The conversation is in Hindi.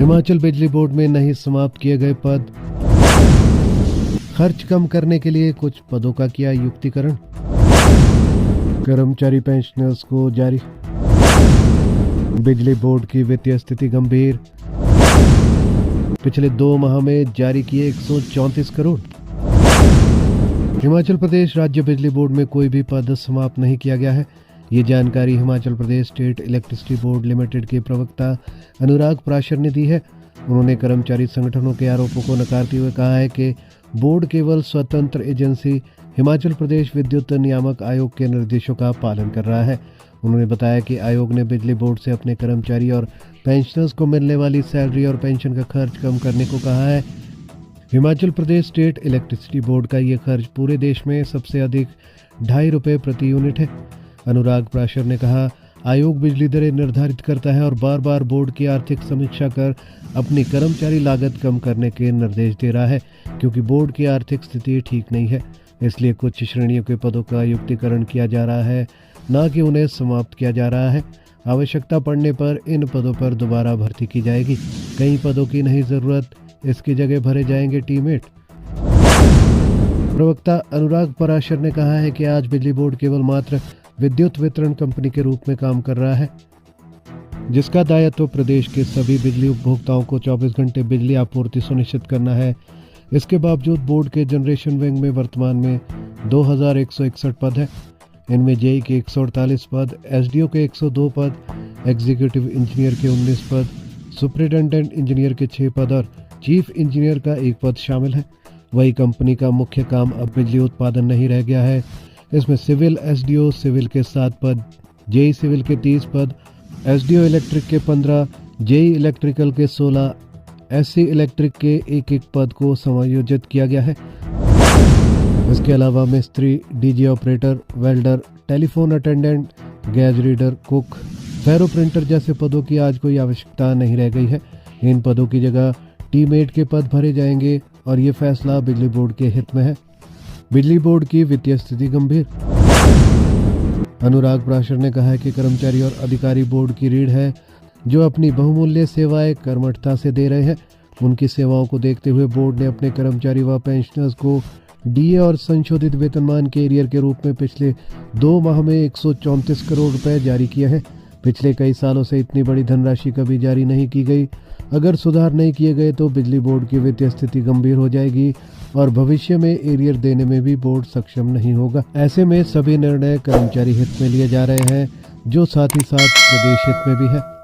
हिमाचल बिजली बोर्ड में नहीं समाप्त किए गए पद, खर्च कम करने के लिए कुछ पदों का किया युक्तिकरण, कर्मचारी पेंशनर्स को जारी, बिजली बोर्ड की वित्तीय स्थिति गंभीर, पिछले 2 माह में जारी किए 134 करोड़। हिमाचल प्रदेश राज्य बिजली बोर्ड में कोई भी पद समाप्त नहीं किया गया है। ये जानकारी Himachal Pradesh state electricity board limited के प्रवक्ता अनुराग पराशर ने दी है। उन्होंने कर्मचारी संगठनों के आरोपों को नकारते हुए कहा है कि बोर्ड केवल स्वतंत्र एजेंसी हिमाचल प्रदेश विद्युत नियामक आयोग के निर्देशों का पालन कर रहा है। उन्होंने बताया कि आयोग ने बिजली बोर्ड से अपने कर्मचारी और पेंशनर्स को मिलने वाली सैलरी और पेंशन का खर्च कम करने को कहा है। Himachal Pradesh state electricity board का ये खर्च पूरे देश में सबसे अधिक 2.5 रुपये प्रति यूनिट है। अनुराग पराशर ने कहा, आयोग बिजली दरें निर्धारित करता है और बार बार बोर्ड की आर्थिक समीक्षा कर अपनी कर्मचारी लागत कम करने के निर्देश दे रहा है, क्योंकि बोर्ड की आर्थिक स्थिति ठीक नहीं है। इसलिए कुछ श्रेणियों के पदों का युक्तिकरण किया जा रहा है, न कि उन्हें समाप्त किया जा रहा है। आवश्यकता पड़ने पर इन पदों पर दोबारा भर्ती की जाएगी। कई पदों की नहीं जरूरत, इसकी जगह भरे जाएंगे टीममेट। प्रवक्ता अनुराग पराशर ने कहा है कि आज बिजली बोर्ड केवल मात्र विद्युत वितरण कंपनी के रूप में काम कर रहा है, जिसका दायित्व प्रदेश के सभी बिजली उपभोक्ताओं को 24 घंटे बिजली आपूर्ति सुनिश्चित करना है। इसके बावजूद बोर्ड के जनरेशन विंग में वर्तमान में 2161 पद है। इनमें जेई के 148 पद, एसडीओ के 102 पद, एग्जीक्यूटिव इंजीनियर के 19 पद, सुपरिटेंडेंट इंजीनियर के 6 पद और चीफ इंजीनियर का 1 पद शामिल है। वही कंपनी का मुख्य काम अब बिजली उत्पादन नहीं रह गया है। इसमें सिविल एसडीओ सिविल के 7 पद, जेई सिविल के 30 पद, एसडीओ इलेक्ट्रिक के 15, जेई इलेक्ट्रिकल के 16, एससी इलेक्ट्रिक के 1-1 पद को समायोजित किया गया है। इसके अलावा मिस्त्री, DG operator, welder, telephone attendant, gas reader, cook, ferro printer जैसे पदों की आज कोई आवश्यकता नहीं रह गई है। इन पदों की जगह टीममेट के पद भरे जाएंगे और ये फैसला बिजली बोर्ड के हित में है। बिजली बोर्ड की वित्तीय स्थिति गंभीर। अनुराग पराशर ने कहा है कि कर्मचारी और अधिकारी बोर्ड की रीढ़ है, जो अपनी बहुमूल्य सेवाएं कर्मठता से दे रहे हैं। उनकी सेवाओं को देखते हुए बोर्ड ने अपने कर्मचारी व पेंशनर्स को डीए और संशोधित वेतनमान के एरियर के रूप में पिछले 2 माह में 134 करोड़ रुपए जारी किए हैं। पिछले कई सालों से इतनी बड़ी धनराशि कभी जारी नहीं की गई। अगर सुधार नहीं किए गए तो बिजली बोर्ड की वित्तीय स्थिति गंभीर हो जाएगी और भविष्य में एरियर देने में भी बोर्ड सक्षम नहीं होगा। ऐसे में सभी निर्णय कर्मचारी हित में लिए जा रहे हैं, जो साथ ही साथ प्रदेश हित में भी है।